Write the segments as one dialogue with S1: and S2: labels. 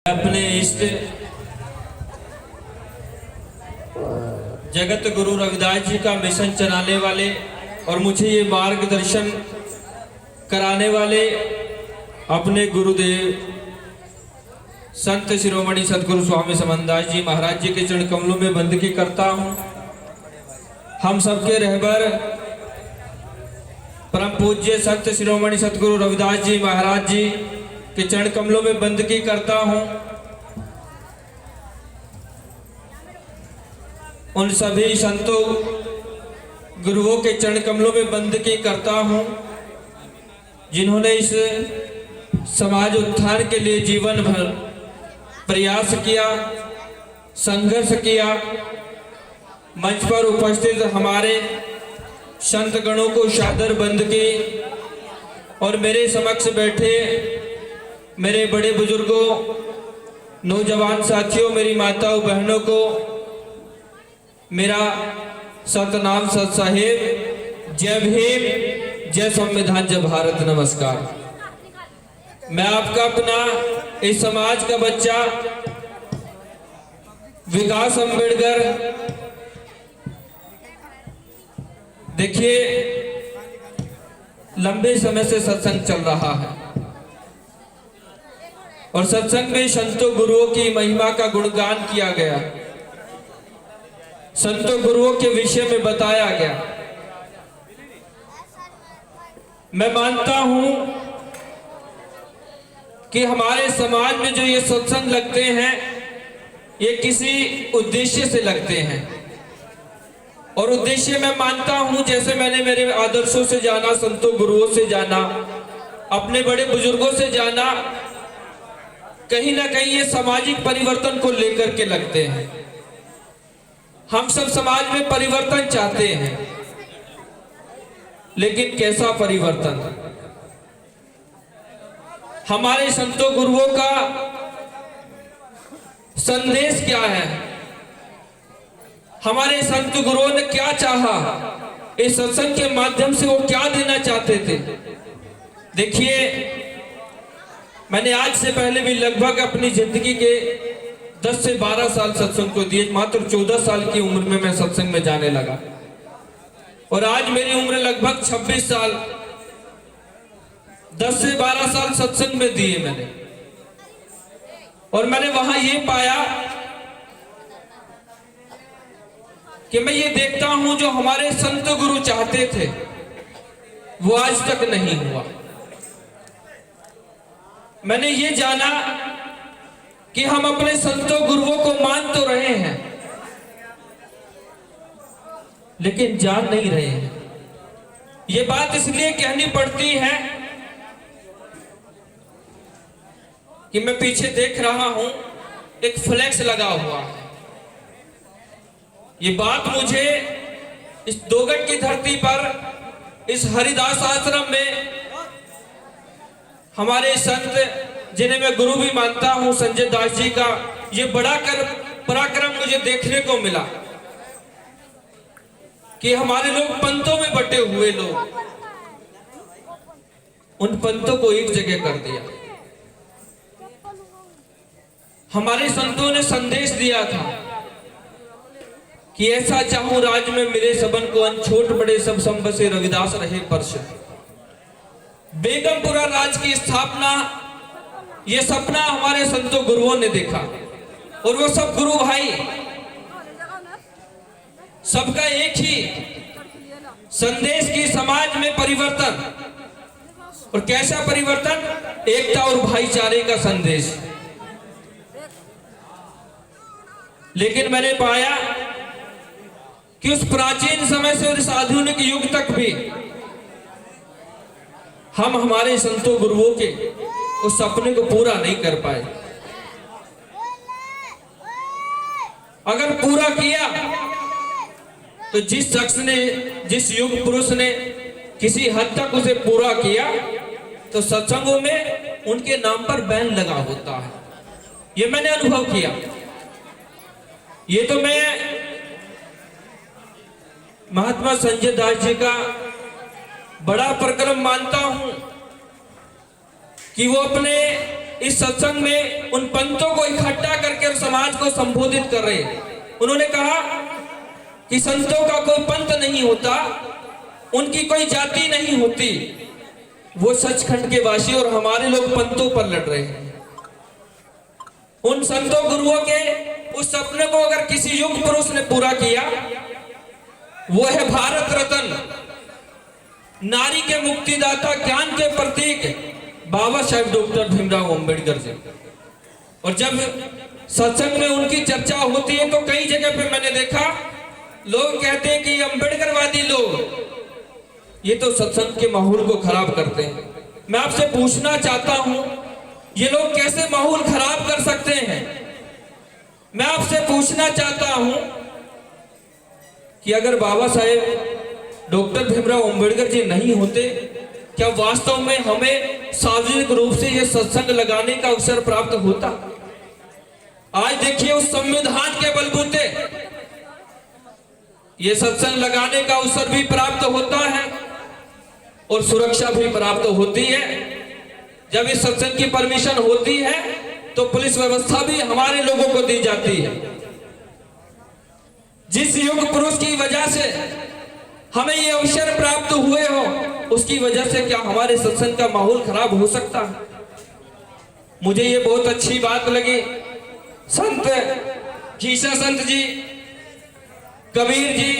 S1: अपने इष्ट जगत गुरु रविदास जी का मिशन चलाने वाले और मुझे ये मार्गदर्शन कराने वाले अपने गुरुदेव संत शिरोमणि सदगुरु स्वामी समनदास जी महाराज जी के चरण कमलों में बंदगी करता हूँ। हम सबके रहबर परम पूज्य संत शिरोमणि सदगुरु रविदास जी महाराज जी के चरण कमलों में बंदगी करता हूँ। उन सभी संतों गुरुओं के चरण कमलों में बंदगी करता हूँ जिन्होंने इस समाज उत्थान के लिए जीवन भर प्रयास किया, संघर्ष किया। मंच पर उपस्थित हमारे संत गणों को सादर बंदगी और मेरे समक्ष बैठे मेरे बड़े बुजुर्गों, नौजवान साथियों, मेरी माताओं बहनों को मेरा सतनाम सत साहिब, जय भीम, जय संविधान, जय भारत, नमस्कार। मैं आपका अपना इस समाज का बच्चा विकास अम्बेडकर। देखिए, लंबे समय से सत्संग चल रहा है और सत्संग में संतों गुरुओं की महिमा का गुणगान किया गया, संतों गुरुओं के विषय में बताया गया। मैं मानता हूं कि हमारे समाज में जो ये सत्संग लगते हैं ये किसी उद्देश्य से लगते हैं और उद्देश्य मैं मानता हूं, जैसे मैंने मेरे आदर्शों से जाना, संतों गुरुओं से जाना, अपने बड़े बुजुर्गों से जाना, कहीं ना कहीं ये सामाजिक परिवर्तन को लेकर के लगते हैं। हम सब समाज में परिवर्तन चाहते हैं, लेकिन कैसा परिवर्तन? हमारे संतों गुरुओं का संदेश क्या है? हमारे संत गुरुओं ने क्या चाहा? इस सत्संग के माध्यम से वो क्या देना चाहते थे? देखिए, मैंने आज से पहले भी लगभग अपनी जिंदगी के 10 से 12 साल सत्संग को दिए। मात्र 14 साल की उम्र में मैं सत्संग में जाने लगा और आज मेरी उम्र लगभग 26 साल। 10 से 12 साल सत्संग में दिए मैंने और मैंने वहां ये पाया कि मैं ये देखता हूं जो हमारे संत गुरु चाहते थे वो आज तक नहीं हुआ। मैंने ये जाना कि हम अपने संतों गुरुओं को मान तो रहे हैं लेकिन जान नहीं रहे हैं। ये बात इसलिए कहनी पड़ती है कि मैं पीछे देख रहा हूं एक फ्लैक्स लगा हुआ है। ये बात मुझे इस दोगट की धरती पर, इस हरिदास आश्रम में हमारे संत जिन्हें मैं गुरु भी मानता हूं, संजय दास जी का ये बड़ा पराक्रम मुझे देखने को मिला कि हमारे लोग पंथों में बटे हुए लोग, उन पंथों को एक जगह कर दिया। हमारे संतों ने संदेश दिया था कि ऐसा चाहूं राज में मिले सबन को, अन छोट बड़े सब संबसे रविदास रहे परश। बेगमपुरा राज की स्थापना, ये सपना हमारे संतों गुरुओं ने देखा और वो सब गुरु भाई, सबका एक ही संदेश की समाज में परिवर्तन। और कैसा परिवर्तन? एकता और भाईचारे का संदेश। लेकिन मैंने पाया कि उस प्राचीन समय से और इस आधुनिक युग तक भी हम हमारे संतों गुरुओं के उस सपने को पूरा नहीं कर पाए। अगर पूरा किया तो जिस शख्स ने, जिस युग पुरुष ने किसी हद तक उसे पूरा किया तो सत्संगों में उनके नाम पर बैन लगा होता है। ये मैंने अनुभव किया। ये तो मैं महात्मा संजय दास जी का बड़ा पराक्रम मानता हूं कि वो अपने इस सत्संग में उन पंतों को इकट्ठा करके समाज को संबोधित कर रहे हैं। उन्होंने कहा कि संतों का कोई पंथ नहीं होता, उनकी कोई जाति नहीं होती, वो सचखंड के वासी और हमारे लोग पंतों पर लड़ रहे हैं। उन संतों गुरुओं के उस सपने को अगर किसी युग पुरुष ने पूरा किया, वो है भारत रत्न, नारी के मुक्तिदाता, ज्ञान के प्रतीक बाबा साहेब डॉक्टर भीमराव अंबेडकर जी। और जब सत्संग में उनकी चर्चा होती है तो कई जगह पे मैंने देखा लोग कहते हैं कि अंबेडकरवादी लोग ये तो सत्संग के माहौल को खराब करते हैं। मैं आपसे पूछना चाहता हूं, ये लोग कैसे माहौल खराब कर सकते हैं? मैं आपसे पूछना चाहता हूं कि अगर बाबा साहेब डॉक्टर भीमराव अंबेडकर जी नहीं होते, क्या वास्तव में हमें सार्वजनिक रूप से यह सत्संग लगाने का अवसर प्राप्त होता? आज देखिए, उस संविधान के बलबूते ये सत्संग लगाने का अवसर भी प्राप्त होता है और सुरक्षा भी प्राप्त होती है। जब इस सत्संग की परमिशन होती है तो पुलिस व्यवस्था भी हमारे लोगों को दी जाती है। जिस युग पुरुष की वजह से हमें ये अवसर प्राप्त हुए हो, उसकी वजह से क्या हमारे सत्संग का माहौल खराब हो सकता है? मुझे ये बहुत अच्छी बात लगी। संत खीसा संत जी, कबीर जी,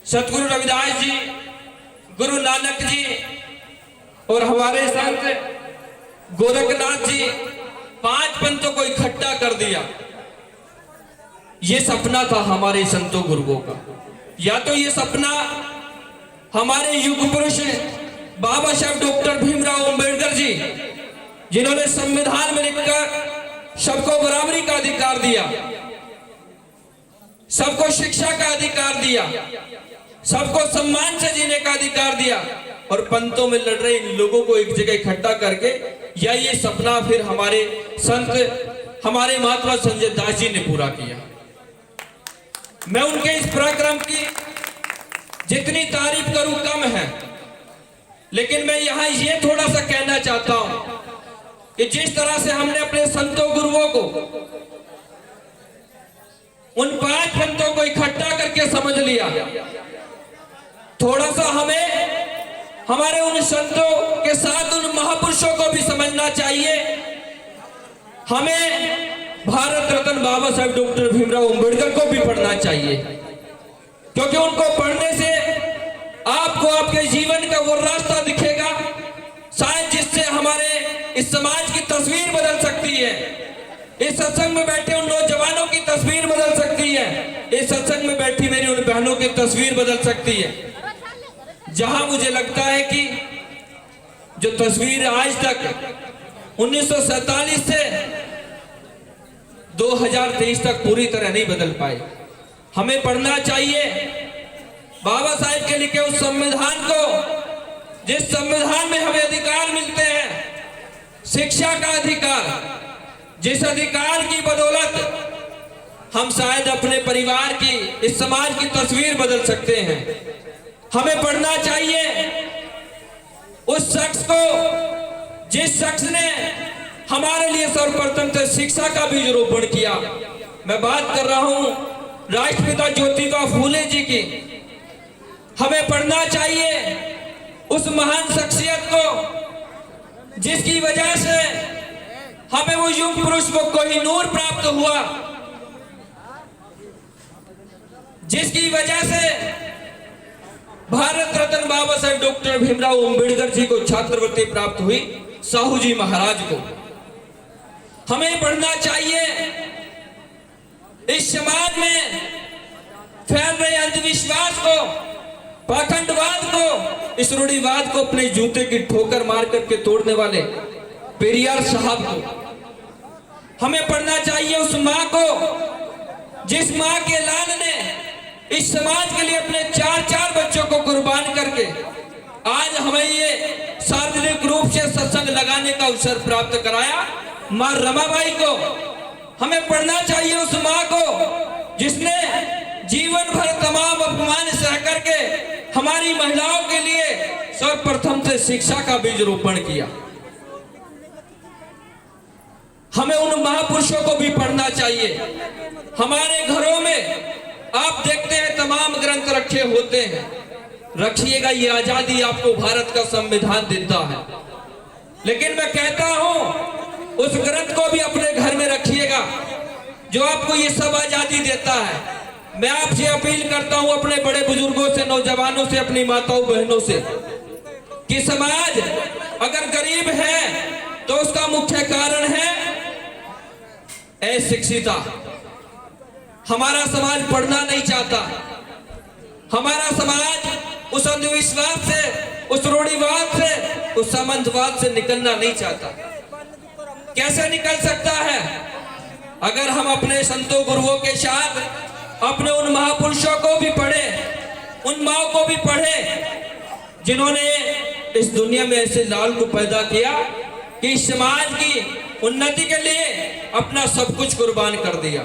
S1: सतगुरु रविदास जी, गुरु नानक जी और हमारे संत गोरखनाथ जी, 5 पंथों को इकट्ठा कर दिया। ये सपना था हमारे संतों गुरुओं का। या तो ये सपना हमारे युग पुरुष बाबा साहब डॉक्टर भीमराव अंबेडकर जी, जिन्होंने संविधान में लिखकर सबको बराबरी का अधिकार दिया, सबको शिक्षा का अधिकार दिया, सबको सम्मान से जीने का अधिकार दिया, और पंतों में लड़ रहे इन लोगों को एक जगह इकट्ठा करके, या ये सपना फिर हमारे संत, हमारे महात्मा संजय दास जी ने पूरा किया। मैं उनके इस पराक्रम की जितनी तारीफ करूं कम है, लेकिन मैं यहां ये थोड़ा सा कहना चाहता हूं कि जिस तरह से हमने अपने संतों गुरुओं को, उन 5 पंथों को इकट्ठा करके समझ लिया, थोड़ा सा हमें हमारे उन संतों के साथ उन महापुरुषों को भी समझना चाहिए। हमें भारत रत्न बाबा साहेब डॉक्टर भीमराव अंबेडकर को भी पढ़ना चाहिए, क्योंकि उनको पढ़ने से आपको आपके जीवन का वो रास्ता दिखेगा शायद जिससे हमारे इस समाज की तस्वीर बदल सकती है। इस सत्संग में बैठे उन नौजवानों की तस्वीर बदल सकती है। इस सत्संग में बैठी मेरी उन बहनों की तस्वीर बदल सकती है। जहां मुझे लगता है कि जो तस्वीर आज तक 1947 से 2023 तक पूरी तरह नहीं बदल पाई, हमें पढ़ना चाहिए बाबा साहेब के लिखे उस संविधान को, जिस संविधान में हमें अधिकार मिलते हैं, शिक्षा का अधिकार, जिस अधिकार की बदौलत हम शायद अपने परिवार की, इस समाज की तस्वीर बदल सकते हैं। हमें पढ़ना चाहिए उस शख्स को जिस शख्स ने हमारे लिए सर्वप्रथम से शिक्षा का बीज रोपण किया। मैं बात कर रहा हूं राष्ट्रपिता ज्योतिबा फूले जी की। हमें पढ़ना चाहिए उस महान शख्सियत को जिसकी वजह से हमें वो युग पुरुष को कोहिनूर प्राप्त हुआ, जिसकी वजह से भारत रत्न बाबा साहेब डॉक्टर भीमराव अंबेडकर जी को छात्रवृत्ति प्राप्त हुई, साहू जी महाराज को। हमें पढ़ना चाहिए इस समाज में फैल रहे अंधविश्वास को, पाखंडवाद को, इस रूढ़िवाद को अपने जूते की ठोकर मार करके तोड़ने वाले पेरियार साहब को। हमें पढ़ना चाहिए उस मां को जिस मां के लाल ने इस समाज के लिए अपने 4 बच्चों को कुर्बान करके आज हमें ये सार्वजनिक रूप से सत्संग लगाने का अवसर प्राप्त कराया, मां रमाबाई को। हमें पढ़ना चाहिए उस मां को जिसने जीवन भर तमाम अपमान सह करके हमारी महिलाओं के लिए सर्वप्रथम से शिक्षा का बीज रोपण किया। हमें उन महापुरुषों को भी पढ़ना चाहिए। हमारे घरों में आप देखते हैं तमाम ग्रंथ रखे होते हैं। रखिएगा, ये आजादी आपको भारत का संविधान देता है, लेकिन मैं कहता हूं उस ग्रंथ को भी अपने घर में रखिएगा जो आपको ये सब आजादी देता है। मैं आपसे अपील करता हूं अपने बड़े बुजुर्गों से, नौजवानों से, अपनी माताओं बहनों से कि समाज अगर गरीब है तो उसका मुख्य कारण है अशिक्षिता। हमारा समाज पढ़ना नहीं चाहता। हमारा समाज उस अंधविश्वास से, उस रूढ़िवाद से, उस सामंतवाद से निकलना नहीं चाहता। कैसे निकल सकता है? अगर हम अपने संतों गुरुओं के साथ अपने उन महापुरुषों को भी पढ़े, उन माओं को भी पढ़े जिन्होंने इस दुनिया में ऐसे लाल को पैदा किया कि इस समाज की उन्नति के लिए अपना सब कुछ कुर्बान कर दिया।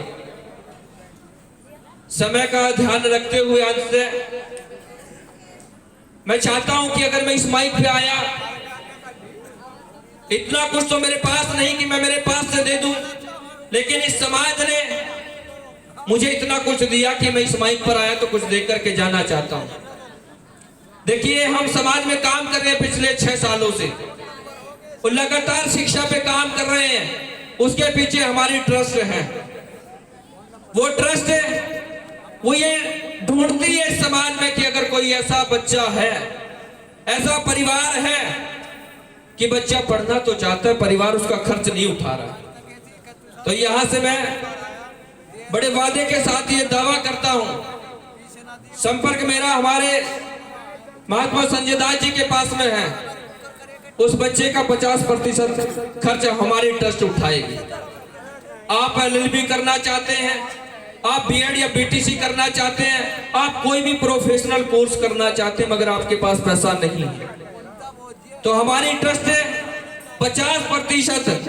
S1: समय का ध्यान रखते हुए अंत से मैं चाहता हूं कि अगर मैं इस माइक पे आया, इतना कुछ तो मेरे पास नहीं कि मैं मेरे पास से दे दूं, लेकिन इस समाज ने मुझे इतना कुछ दिया कि मैं इस माइक पर आया तो कुछ देकर के जाना चाहता हूं। देखिए, हम समाज में काम कर रहे हैं पिछले 6 सालों से और लगातार शिक्षा पे काम कर रहे हैं। उसके पीछे हमारी ट्रस्ट है। वो ट्रस्ट है, वो ये ढूंढती है समाज में कि अगर कोई ऐसा बच्चा है, ऐसा परिवार है कि बच्चा पढ़ना तो चाहता है, परिवार उसका खर्च नहीं उठा रहा, तो यहां से मैं बड़े वादे के साथ ये दावा करता हूं, संपर्क मेरा हमारे महात्मा संजय दास जी के पास में है। उस बच्चे का 50% खर्च हमारी ट्रस्ट उठाएगी। आप LLB करना चाहते हैं, आप BEd या BTC करना चाहते हैं, आप कोई भी प्रोफेशनल कोर्स करना चाहते हैं, मगर आपके पास पैसा नहीं है, तो हमारी ट्रस्ट 50%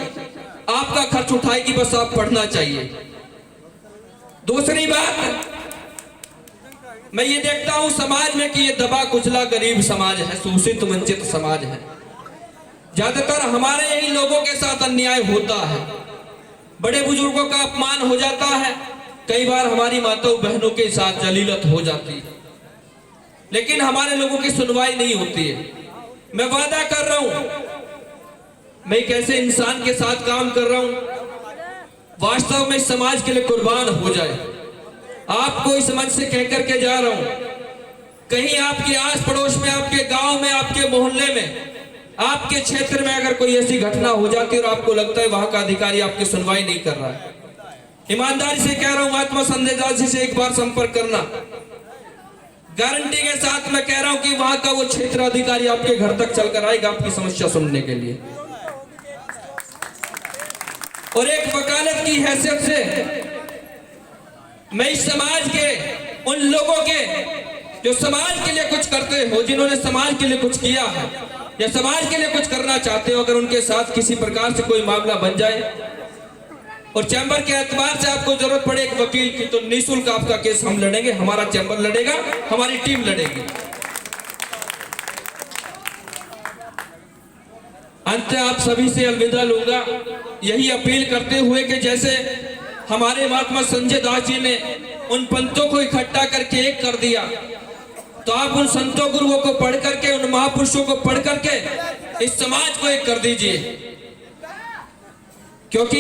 S1: आपका खर्च उठाएगी। बस आप पढ़ना चाहिए। दूसरी बात, मैं ये देखता हूं समाज में कि ये दबा कुचला गरीब समाज है, शोषित वंचित समाज है। ज्यादातर हमारे यही लोगों के साथ अन्याय होता है, बड़े बुजुर्गों का अपमान हो जाता है, कई बार हमारी माताओं बहनों के साथ जलीलत हो जाती है, लेकिन हमारे लोगों की सुनवाई नहीं होती है। मैं वादा कर रहा हूं, मैं एक ऐसे इंसान के साथ काम कर रहा हूं वास्तव में समाज के लिए कुर्बान हो जाए। आपको इस मंच से कहकर के जा रहा हूं, कहीं आपके आस पड़ोस में, आपके गांव में, आपके मोहल्ले में, आपके क्षेत्र में अगर कोई ऐसी घटना हो जाती है और आपको लगता है वहां का अधिकारी आपकी सुनवाई नहीं कर रहा है, ईमानदारी से कह रहा हूं, महात्मा संजय दास जी से एक बार संपर्क करना। गारंटी के साथ मैं कह रहा हूं कि वहां का वो क्षेत्र अधिकारी आपके घर तक चलकर आएगा आपकी समस्या सुनने के लिए। और एक वकालत की हैसियत से मैं इस समाज के उन लोगों के जो समाज के लिए कुछ करते हो, जिन्होंने समाज के लिए कुछ किया है या समाज के लिए कुछ करना चाहते हो, अगर उनके साथ किसी प्रकार से कोई मामला बन जाए और चैम्बर के एतबार से आपको जरूरत पड़े एक वकील की, तो निःशुल्क आपका केस हम लड़ेंगे, हमारा चैम्बर लड़ेगा, हमारी टीम लड़ेगी। अंत आप सभी से अलविदा लूंगा, यही अपील करते हुए कि जैसे हमारे महात्मा संजय दास जी ने उन पंथों को इकट्ठा करके एक कर दिया, तो आप उन संतों गुरुओं को पढ़ करके, उन महापुरुषों को पढ़ करके इस समाज को एक कर दीजिए, क्योंकि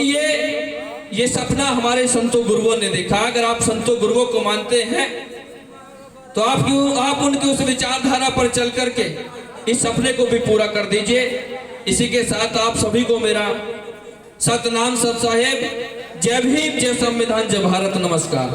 S1: ये सपना हमारे संतों गुरुओं ने देखा। अगर आप संतों गुरुओं को मानते हैं तो आप उनकी उस विचारधारा पर चल करके इस सपने को भी पूरा कर दीजिए। इसी के साथ आप सभी को मेरा सतनाम सत साहेब, जय भीम, जय संविधान, जय भारत, नमस्कार।